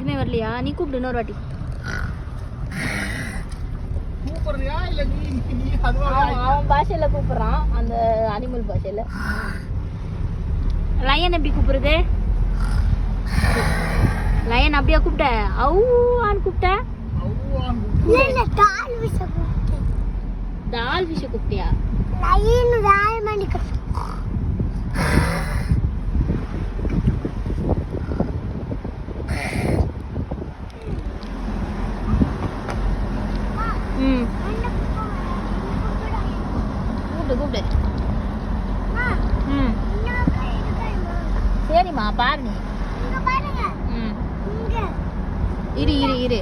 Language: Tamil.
எதுவுமே வரலையா? நீ கூப்பிடு இன்னொரு வாட்டி. அவன் பாஷையில கூப்பிடுறான், அந்த அனிமல் பாஷையில. லயன் எப்படி கூப்பிடுறது? லயன் அப்படியா கூப்பிட்ட? அவுவான்னு கூப்பிட்ட? டால் விஷ கூப்பிட்டியா? கூப்பிடு கூப்பிடு. சரிம்மா பாரு நீ. இரு இரு இரு.